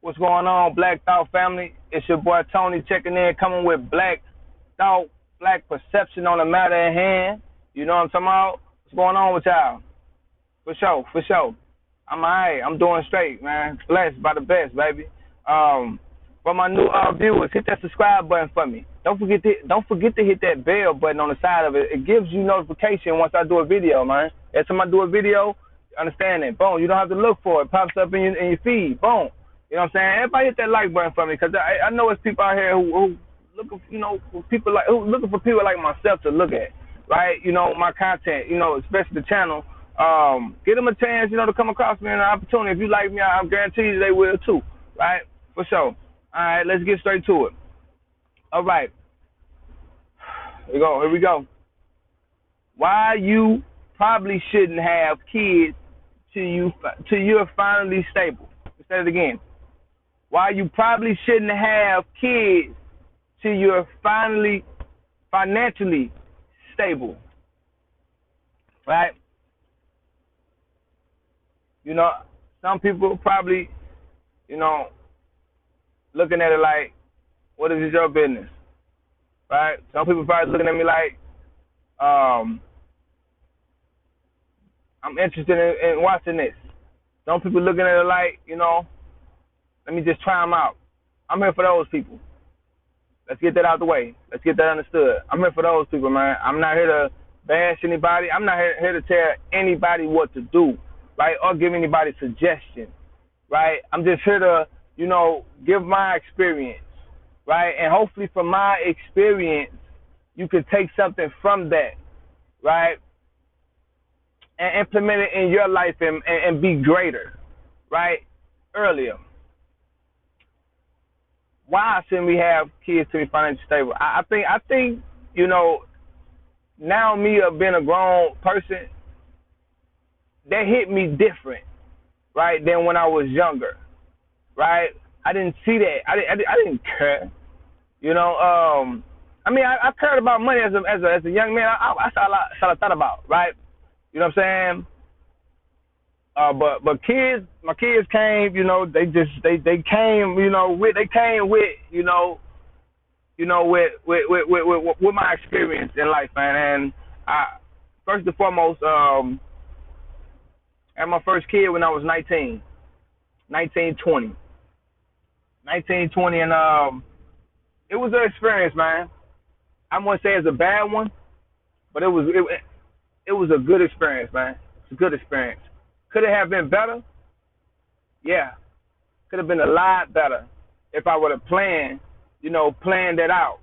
What's going on, Black Thought family? It's your boy Tony checking in, coming with Black Thought, Black Perception on the matter at hand. You know what I'm talking about? What's going on with y'all? For sure, for sure. I'm alright. I'm doing straight, man. Blessed by the best, baby. For my new viewers, hit that subscribe button for me. Don't forget to hit that bell button on the side of it. It gives you notification once I do a video, man. Every time I do a video, understand that. Boom. You don't have to look for it. It pops up in your feed. Boom. You know what I'm saying? Everybody hit that like button for me, because I know it's people out here who looking, for people like looking for people like myself to look at, right? My content, especially the channel. Give them a chance, to come across me and an opportunity. If you like me, I guarantee you they will too, right? For sure. All right, let's get straight to it. All right. Here we go. Why you probably shouldn't have kids till you're finally stable. Let's say it again. Why you probably shouldn't have kids till you're finally financially stable. Right? Some people probably, looking at it like, what is your business? Right? Some people probably looking at me like, I'm interested in watching this. Some people looking at it like, let me just try them out. I'm here for those people. Let's get that out the way. Let's get that understood. I'm here for those people, man. I'm not here to bash anybody. I'm not here to tell anybody what to do, right, or give anybody suggestions, right? I'm just here to, give my experience, right? And hopefully from my experience, you can take something from that, right, and implement it in your life and be greater, right, earlier. Why shouldn't we have kids to be financially stable? I think, now me being a grown person, that hit me different, right, than when I was younger, right? I didn't see that. I didn't care, I cared about money as a young man. I thought about, right? You know what I'm saying? But my kids came, they came, with my experience in life, man. And I, first and foremost, I had my first kid when I was 19, 20, and it was an experience, man. I wouldn't say it's a bad one, but it was a good experience, man. It's a good experience. Could it have been better? Yeah. Could have been a lot better if I would have planned that out.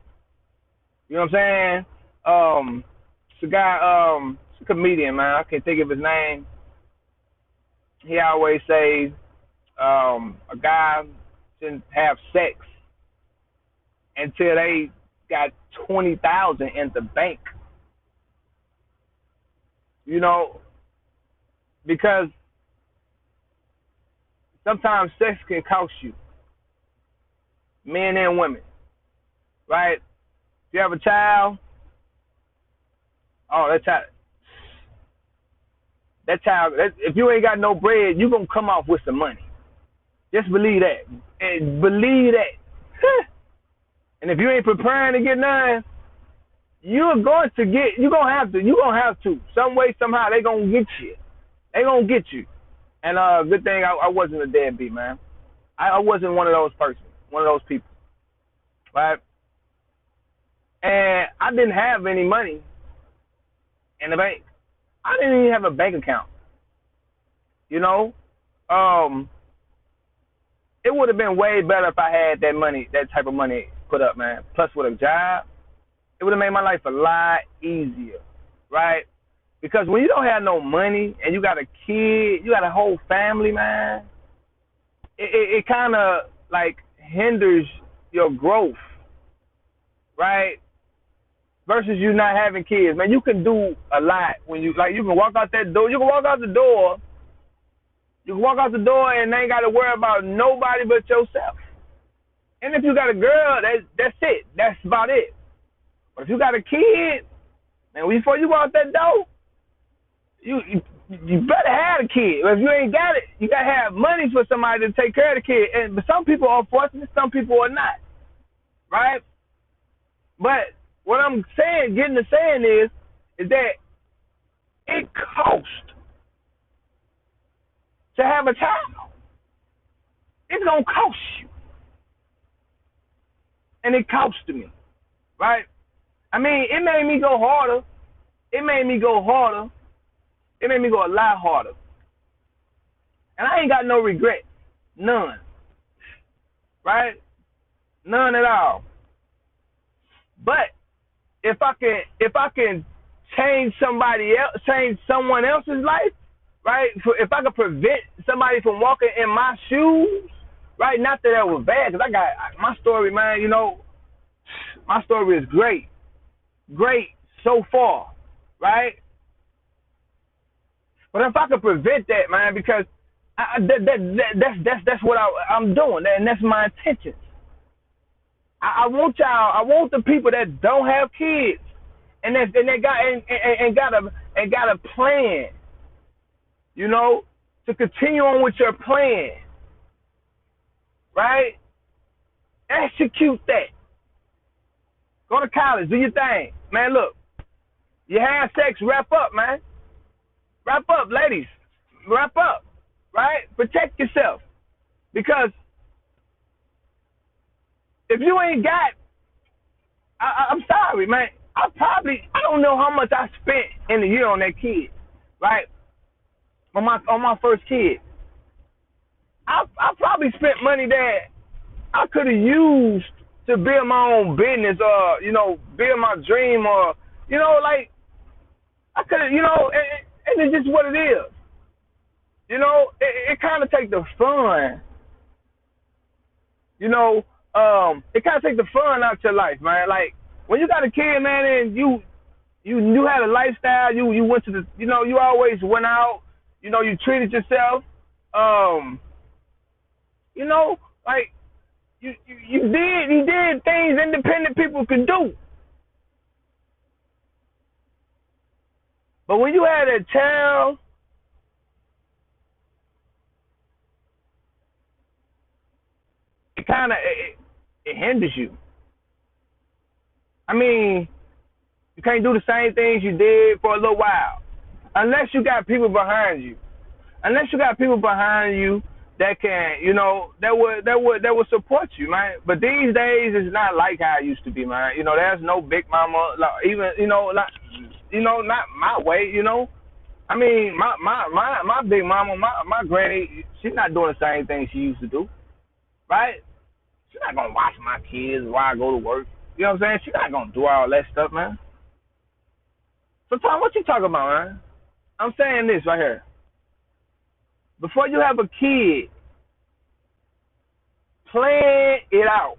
You know what I'm saying? It's a guy, it's a comedian, man. I can't think of his name. He always says, a guy shouldn't have sex until they got 20,000 in the bank. Because sometimes sex can cost you, men and women, right? If you have a child, that child, if you ain't got no bread, you're going to come off with some money. Just believe that. And believe that. And if you ain't preparing to get none, you're going to have to. Some way, somehow, they going to get you. They going to get you. And good thing I wasn't a deadbeat, man. I wasn't one of those people, right? And I didn't have any money in the bank. I didn't even have a bank account. It would have been way better if I had that type of money put up, man. Plus with a job, it would have made my life a lot easier, right? Because when you don't have no money and you got a kid, you got a whole family, man, it kind of like hinders your growth, right? Versus you not having kids, man, you can do a lot when you can walk out that door. You can walk out the door. You can walk out the door and ain't got to worry about nobody but yourself. And if you got a girl, that's it. That's about it. But if you got a kid, man, before you go out that door, you better have a kid. If you ain't got it, you gotta have money for somebody to take care of the kid. But some people are fortunate, some people are not, right? But what I'm saying, getting to saying is that it costs to have a child. It's gonna cost you, and it costed me, right? I mean, it made me go harder. It made me go harder. It made me go a lot harder, and I ain't got no regret, none, right? None at all. But if I can change someone else's life, right? If I could prevent somebody from walking in my shoes, right? Not that was bad, because I got my story, man. You know, my story is great so far, right? But if I could prevent that, man, because that's what I'm doing, and that's my intention. I want y'all. I want the people that don't have kids and they got a plan, you know, to continue on with your plan, right? Execute that. Go to college, do your thing, man. Look, you have sex, wrap up, man. Wrap up, ladies. Wrap up, right? Protect yourself, because if you ain't got, I'm sorry, man. I don't know how much I spent in a year on that kid, right? On my first kid. I probably spent money that I could have used to build my own business, or, you know, build my dream, or, you know, like, I could have, you know, and it's just what it is. You know, it kind of take the fun, you know, it kind of take the fun out your life, man. Like, when you got a kid, man, and you had a lifestyle, you went to the, you know, you always went out, you know, you treated yourself, you know, like, you did things independent people could do. But when you had a child, it hinders you. I mean, you can't do the same things you did for a little while, unless you got people behind you. Unless you got people behind you that can, you know, that would support you, man. But these days, it's not like how it used to be, man. You know, there's no big mama, like, even, you know, like, you know, not my way, you know. I mean, my big mama, my granny, she's not doing the same thing she used to do, right? She's not gonna watch my kids while I go to work. You know what I'm saying? She's not gonna do all that stuff, man. So, Tom, what you talking about, man? I'm saying this right here. Before you have a kid, plan it out.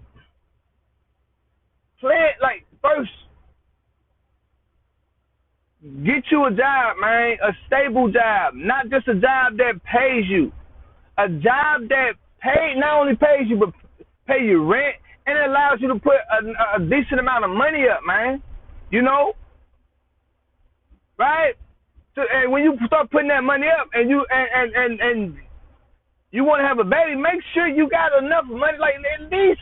Plan, like, first, get you a job, man, a stable job, not just a job that pays you. A job that not only pays you, but pay you rent, and it allows you to put a decent amount of money up, man. You know? Right? So, and when you start putting that money up, and you you want to have a baby, make sure you got enough money, like, at least,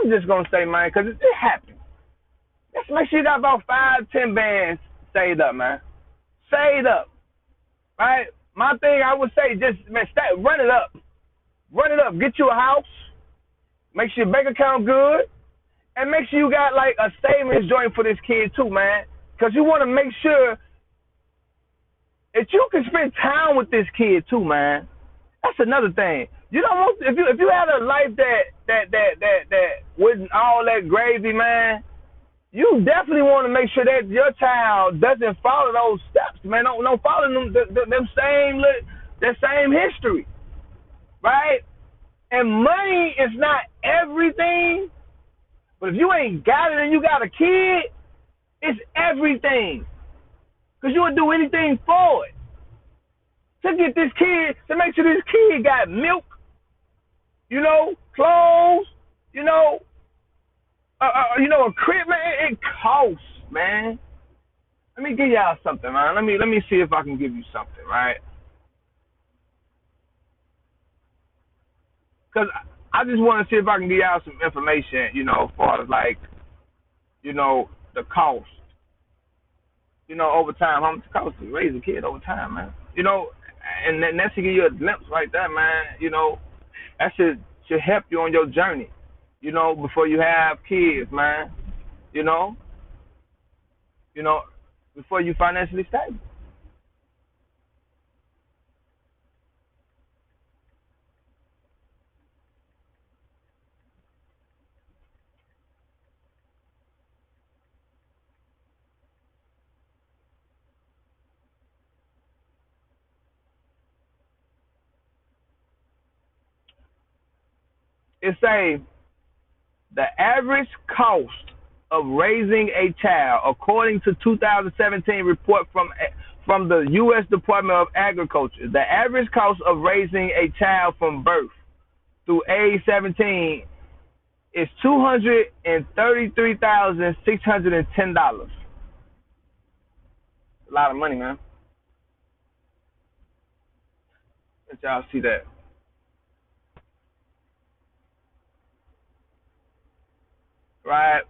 I'm just gonna say, man, because it happens. Just make sure you got about 5-10 bands saved up, man. Saved up, right? My thing, I would say, just, man, run it up. Run it up. Get you a house. Make sure your bank account good, and make sure you got, like, a savings joint for this kid too, man. Because you want to make sure that you can spend time with this kid too, man. That's another thing. You don't want, if you had a life that wasn't all that gravy, man, you definitely want to make sure that your child doesn't follow those steps, man. Don't follow them same history, right? And money is not everything, but if you ain't got it and you got a kid, it's everything. Because you would do anything for it. To get this kid, to make sure this kid got milk, you know, clothes, you know, equipment. It costs, man. Let me give y'all something, man. Let me see if I can give you something, right? Cause I just want to see if I can give y'all some information, as far as like, the cost, over time, how much it costs to raise a kid over time, man. And then that should give you a glimpse right there, man. That should help you on your journey, before you have kids, man. You know, you know, before you financially stable. It's the average cost of raising a child, according to 2017 report from the U.S. Department of Agriculture. The average cost of raising a child from birth through age 17 is $233,610. A lot of money, man. Let y'all see that. Right?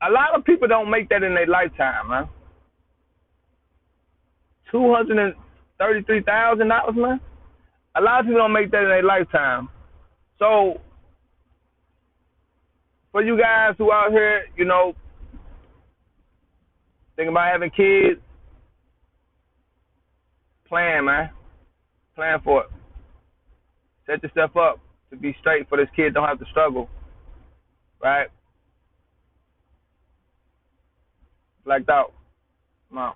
A lot of people don't make that in their lifetime, man. $233,000, man. A lot of people don't make that in their lifetime. So for you guys who out here, thinking about having kids, plan, man. Plan for it. Set yourself up to be straight for this kid don't have to struggle. Right? Blacked out. Come on.